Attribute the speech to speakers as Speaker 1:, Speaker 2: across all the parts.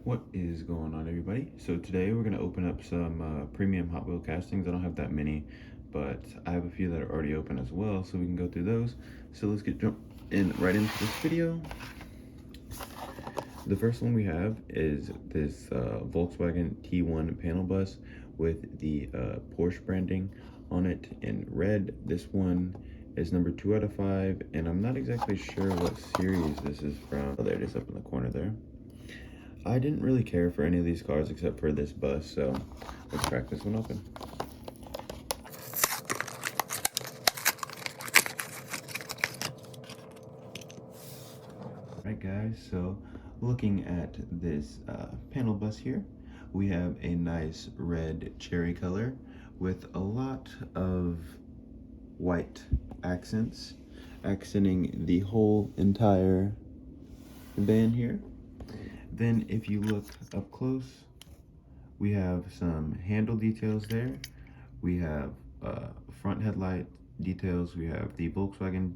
Speaker 1: What is going on, everybody? So today we're going to open up some premium Hot Wheel castings. I don't have that many, but I have a few that are already open as well, so we can go through those. So let's jump right into this video. The first one we have is this Volkswagen T1 panel bus with the Porsche branding on it in red. This one is number 2 out of 5, and I'm not exactly sure what series this is from. Oh, there it is up in the corner there. I didn't really care for any of these cars except for this bus, so let's crack this one open. Alright guys, so looking at this panel bus here, we have a nice red cherry color with a lot of white accents, accenting the whole entire van here. Then if you look up close, we have some handle details there. We have front headlight details. We have the Volkswagen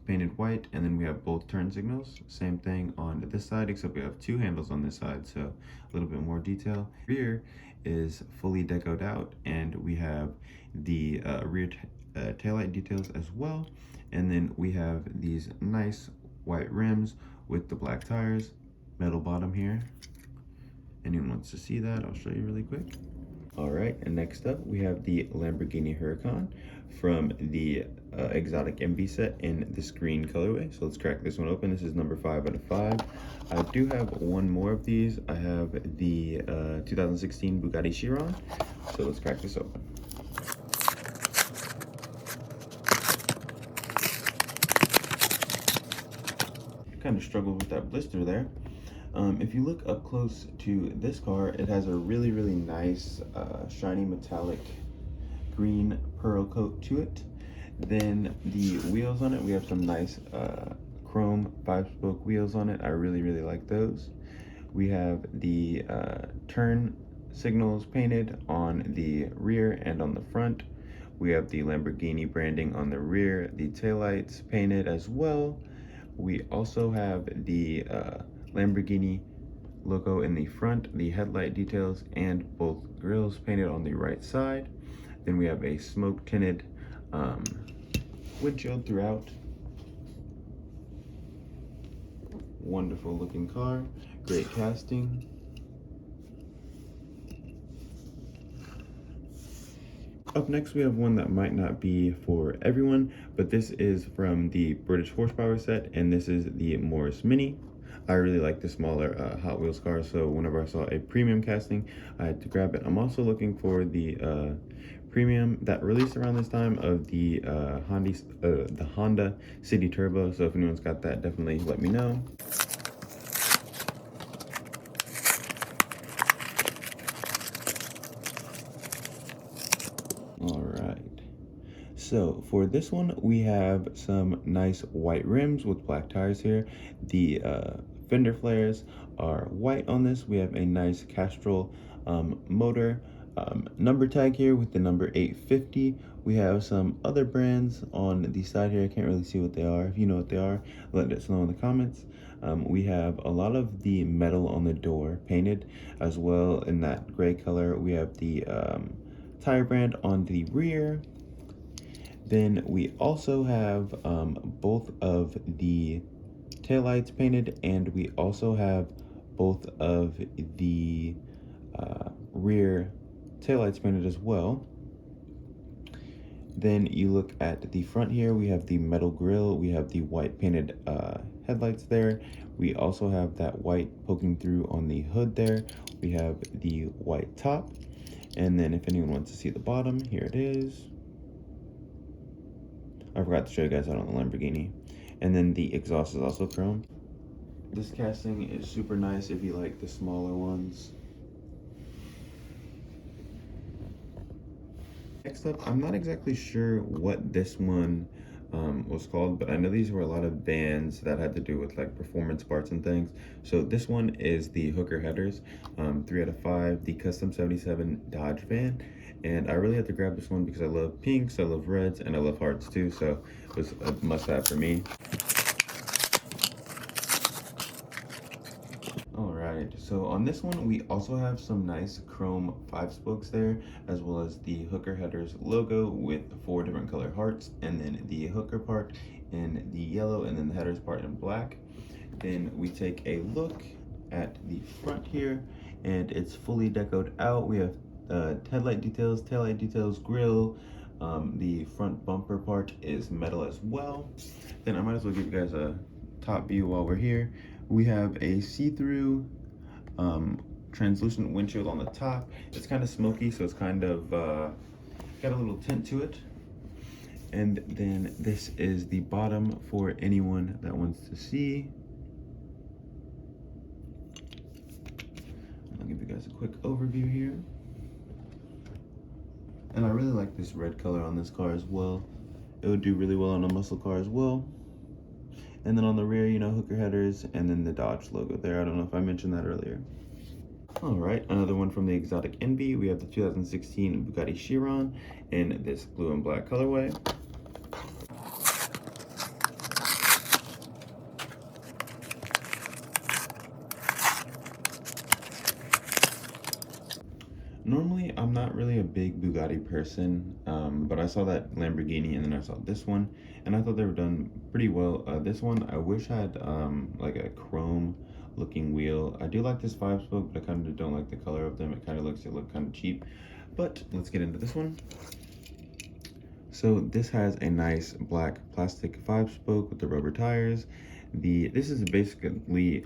Speaker 1: painted white, and then we have both turn signals. Same thing on this side, except we have 2 handles on this side, so a little bit more detail. Rear is fully decoed out, and we have the rear taillight details as well. And then we have these nice white rims with the black tires. Metal bottom here. Anyone wants to see that, I'll show you really quick. All right, and next up we have the Lamborghini Huracan from the exotic MV set in this green colorway. So let's crack this one open. This is number 5 out of 5. I do have one more of these. I have the 2016 Bugatti Chiron. So let's crack this open. Kind of struggled with that blister there. If you look up close to this car, it has a really nice shiny metallic green pearl coat to it. Then the wheels on it, we have some nice chrome 5-spoke wheels on it. I really like those. We have the turn signals painted on the rear and on the front. We have the Lamborghini branding on the rear, the taillights painted as well. We also have the Lamborghini logo in the front, the headlight details, and both grills painted on the right side. Then we have a smoke tinted windshield throughout. Wonderful looking car, great casting. Up next, we have one that might not be for everyone, but this is from the British Horsepower set, and this is the Morris Mini. I really like the smaller Hot Wheels car, so whenever I saw a premium casting, I had to grab it. I'm also looking for the premium that released around this time of the Honda City Turbo, so if anyone's got that, definitely let me know. So for this one, we have some nice white rims with black tires here. The fender flares are white on this. We have a nice Castrol motor number tag here with the number 850. We have some other brands on the side here. I can't really see what they are. If you know what they are, let us know in the comments. We have a lot of the metal on the door painted as well in that gray color. We have the tire brand on the rear. Then we also have both of the taillights painted, and we also have both of the rear taillights painted as well. Then you look at the front here, we have the metal grille, we have the white painted headlights there. We also have that white poking through on the hood there. We have the white top. And then if anyone wants to see the bottom, here it is. I forgot to show you guys that on the Lamborghini. And then the exhaust is also chrome. This casting is super nice if you like the smaller ones. Next up, I'm not exactly sure what this one was called, but I know these were a lot of vans that had to do with like performance parts and things. So this one is the Hooker Headers, 3 out of 5, the Custom 77 Dodge van. And I really had to grab this one because I love pinks, I love reds, and I love hearts too, so it was a must-have for me. All right, right, so on this one, we also have some nice chrome 5-spokes there, as well as the hooker headers logo with 4 different color hearts, and then the hooker part in the yellow, and then the headers part in black. Then we take a look at the front here, and it's fully decoed out. We have headlight details, taillight details, grille. The front bumper part is metal as well. Then I might as well give you guys a top view while we're here. We have a see-through translucent windshield on the top. It's kind of smoky, so it's kind of got a little tint to it. And then this is the bottom for anyone that wants to see. I'll give you guys a quick overview here. And I really like this red color on this car as well. It would do really well on a muscle car as well. And then on the rear, you know, hooker headers, and then the Dodge logo there. I don't know if I mentioned that earlier. All right, another one from the Exotic Envy. We have the 2016 Bugatti Chiron in this blue and black colorway. Normally, I'm not really a big Bugatti person, but I saw that Lamborghini and then I saw this one, and I thought they were done pretty well. This one, I wish had like a chrome looking wheel. I do like this 5-spoke, but I kind of don't like the color of them. It kind of look kind of cheap, but let's get into this one. So this has a nice black plastic 5-spoke with the rubber tires. This is basically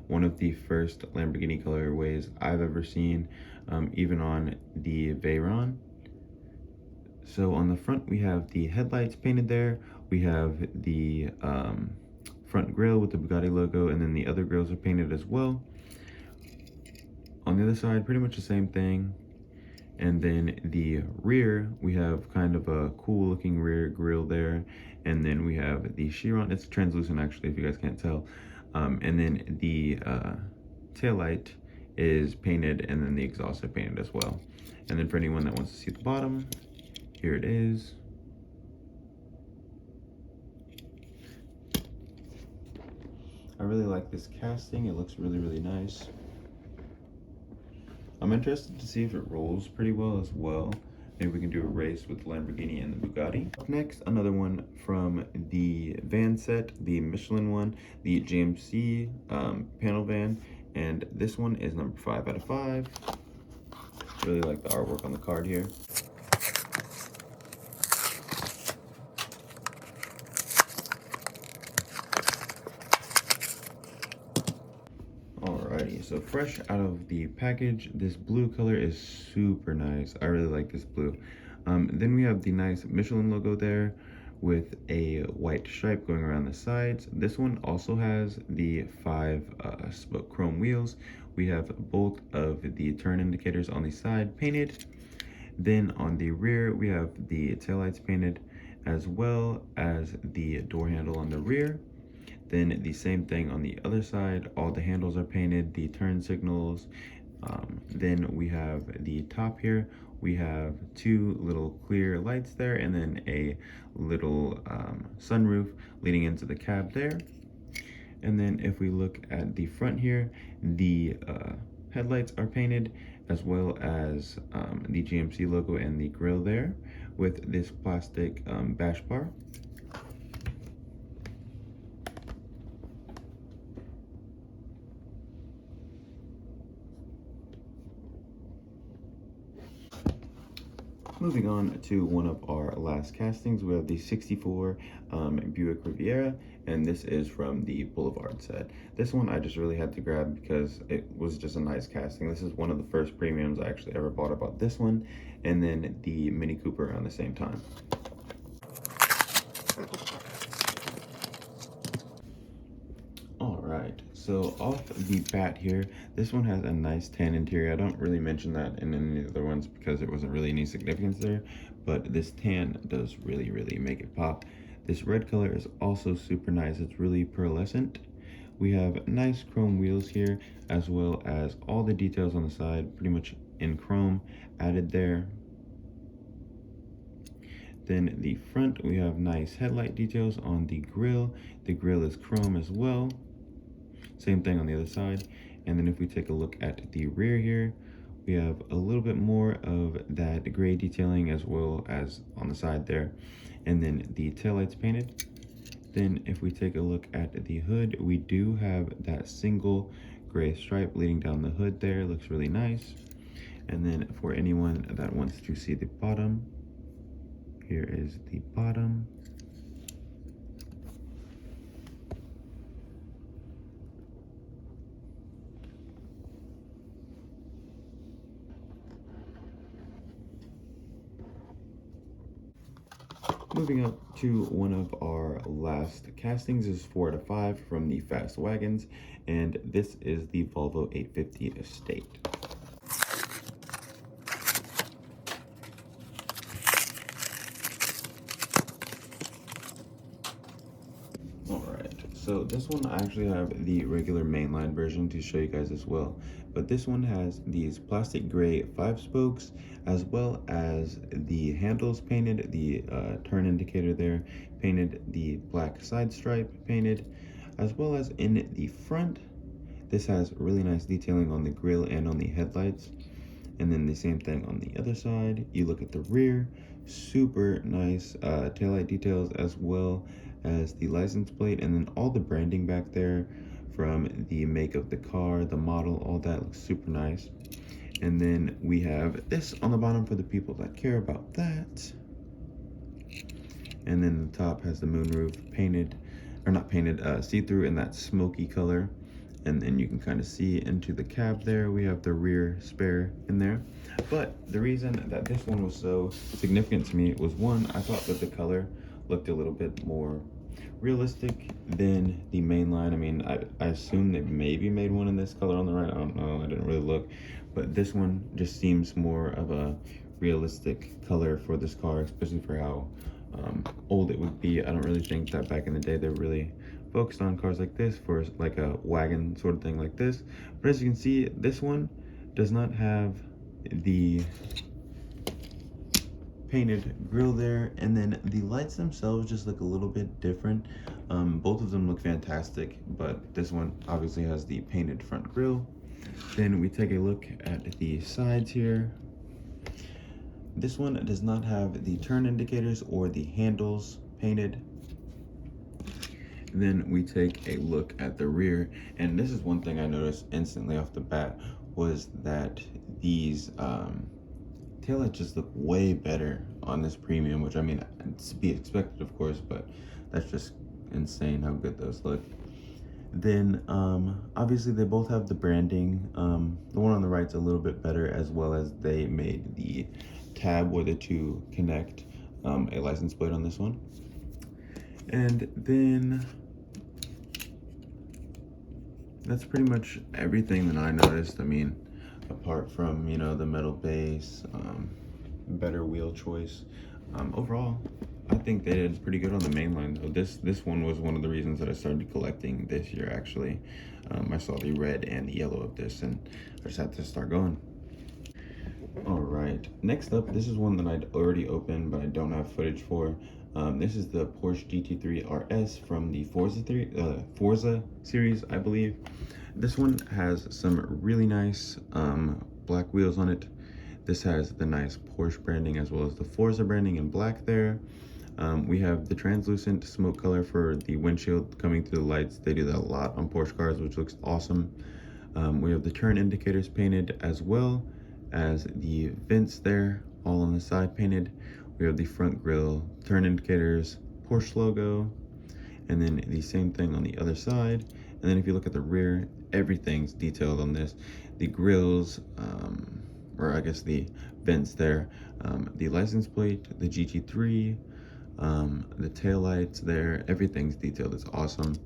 Speaker 1: one of the first Lamborghini colorways I've ever seen, even on the Veyron. So on the front we have the headlights painted there. We have the front grille with the Bugatti logo, and then the other grills are painted as well. On the other side, pretty much the same thing. And then the rear, we have kind of a cool looking rear grille there. And then we have the Chiron. It's translucent actually, if you guys can't tell. And then the taillight is painted, and then the exhaust are painted as well. And then for anyone that wants to see the bottom, here it is. I really like this casting. It looks really, really nice. I'm interested to see if it rolls pretty well as well. Maybe we can do a race with the Lamborghini and the Bugatti. Next, another one from the van set, the Michelin one, the GMC panel van, and this one is number 5 out of 5. Really like the artwork on the card here. Alrighty, so fresh out of the package, this blue color is super nice. I really like this blue. Then we have the nice Michelin logo there with a white stripe going around the sides. This one also has the 5-spoke chrome wheels. We have both of the turn indicators on the side painted. Then on the rear, we have the taillights painted, as well as the door handle on the rear. Then the same thing on the other side, all the handles are painted, the turn signals. Then we have the top here. We have 2 little clear lights there, and then a little sunroof leading into the cab there. And then if we look at the front here, the headlights are painted, as well as the GMC logo and the grille there with this plastic bash bar. Moving on to one of our last castings, we have the 64 Buick Riviera, and this is from the Boulevard set. This one I just really had to grab because it was just a nice casting. This is one of the first premiums I actually ever bought. About this one, and then the Mini Cooper around the same time. Alright, so off the bat here, this one has a nice tan interior. I don't really mention that in any of the other ones because there wasn't really any significance there, but this tan does really, really make it pop. This red color is also super nice. It's really pearlescent. We have nice chrome wheels here, as well as all the details on the side, pretty much in chrome, added there. Then the front, we have nice headlight details on the grille. The grille is chrome as well. Same thing on the other side. And then if we take a look at the rear here, we have a little bit more of that gray detailing as well as on the side there. And then the taillights painted. Then if we take a look at the hood, we do have that single gray stripe leading down the hood there. Looks really nice. And then for anyone that wants to see the bottom, here is the bottom. Moving up to one of our last castings is 4 out of 5 from the Fast Wagons, and this is the Volvo 850 Estate. Alright, so this one I actually have the regular mainline version to show you guys as well, but this one has these plastic gray 5 spokes as well as the handles painted, the turn indicator there painted, the black side stripe painted, as well as in the front. This has really nice detailing on the grille and on the headlights, and then the same thing on the other side. You look at the rear, super nice taillight details as well as the license plate, and then all the branding back there from the make of the car, the model, all that looks super nice. And then we have this on the bottom for the people that care about that. And then the top has the moonroof painted, or not painted, see-through in that smoky color. And then you can kind of see into the cab there. We have the rear spare in there. But the reason that this one was so significant to me was, one, I thought that the color looked a little bit more realistic than the main line. I mean, I assume they maybe made one in this color on the right. I don't know, I didn't really look. But this one just seems more of a realistic color for this car, especially for how old it would be. I don't really think that back in the day they really focused on cars like this for like a wagon sort of thing like this. But as you can see, this one does not have the painted grille there, and then the lights themselves just look a little bit different. Both of them look fantastic, but this one obviously has the painted front grille. Then we take a look at the sides here. This one does not have the turn indicators or the handles painted. Then we take a look at the rear, and this is one thing I noticed instantly off the bat, was that these taillights just look way better on this premium, which I mean, it's to be expected of course, but that's just insane how good those look. Then obviously they both have the branding. The one on the right's a little bit better, as well as they made the tab where the two connect a license plate on this one. And then that's pretty much everything that I noticed. I mean, apart from, you know, the metal base, better wheel choice. Overall, I think they did pretty good on the main line though. This one was one of the reasons that I started collecting this year actually. I saw the red and the yellow of this, and I just had to start going. All right, next up, this is one that I'd already opened, but I don't have footage for. This is the Porsche GT3 RS from the Forza series, I believe. This one has some really nice black wheels on it. This has the nice Porsche branding as well as the Forza branding in black there. We have the translucent smoke color for the windshield coming through the lights. They do that a lot on Porsche cars, which looks awesome. We have the turn indicators painted as well as the vents there, all on the side painted. We have the front grille, turn indicators, Porsche logo, and then the same thing on the other side. And then if you look at the rear, everything's detailed on this. The grills, or I guess the vents there, the license plate, the GT3, the tail lights there, everything's detailed. It's awesome.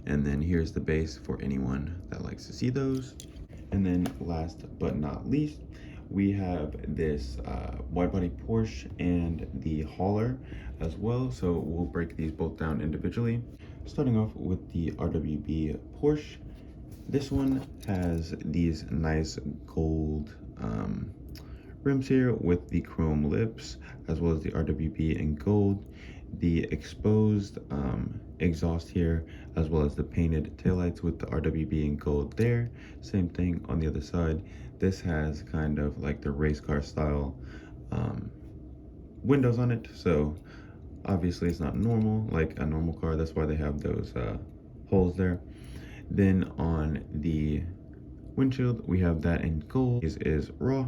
Speaker 1: And then here's the base for anyone that likes to see those. And then last but not least, we have this wide body Porsche and the hauler as well. So we'll break these both down individually. Starting off with the RWB Porsche. This one has these nice gold rims here with the chrome lips, as well as the RWB in gold. the exposed exhaust here, as well as the painted taillights with the RWB in gold there. Same thing on the other side. This has kind of like the race car style windows on it, so obviously it's not normal like a normal car. That's why they have those holes there. Then on the windshield, we have that in gold. This is raw.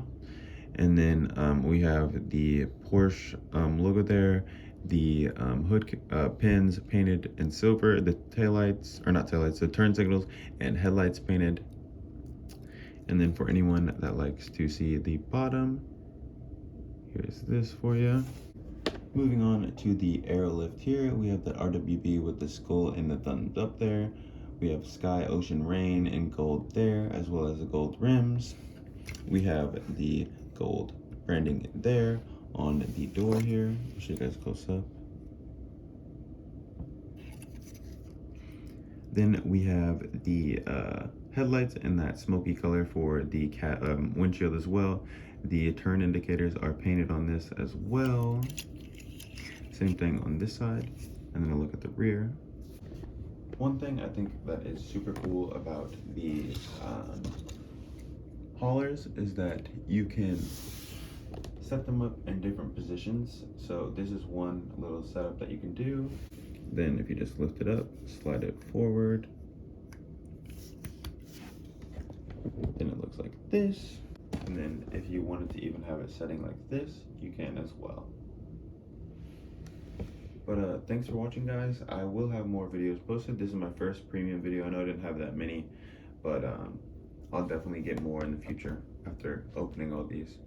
Speaker 1: And then we have the Porsche logo there, the hood pins painted in silver, the taillights, or not taillights, the turn signals and headlights painted. And then for anyone that likes to see the bottom, here's this for you. Moving on to the Airlift here, we have the RWB with the skull and the thumbs up there. We have sky, ocean, rain in gold there, as well as the gold rims. We have the gold branding there on the door here. I'll show you guys close up. Then we have the headlights in that smoky color for the windshield as well. The turn indicators are painted on this as well. Same thing on this side. And then a look at the rear. One thing I think that is super cool about the haulers is that you can set them up in different positions. So this is one little setup that you can do. Then if you just lift it up, slide it forward, then it looks like this. And then if you wanted to even have it setting like this, you can as well. But thanks for watching, guys. I will have more videos posted. This is my first premium video. I know I didn't have that many, but I'll definitely get more in the future after opening all these.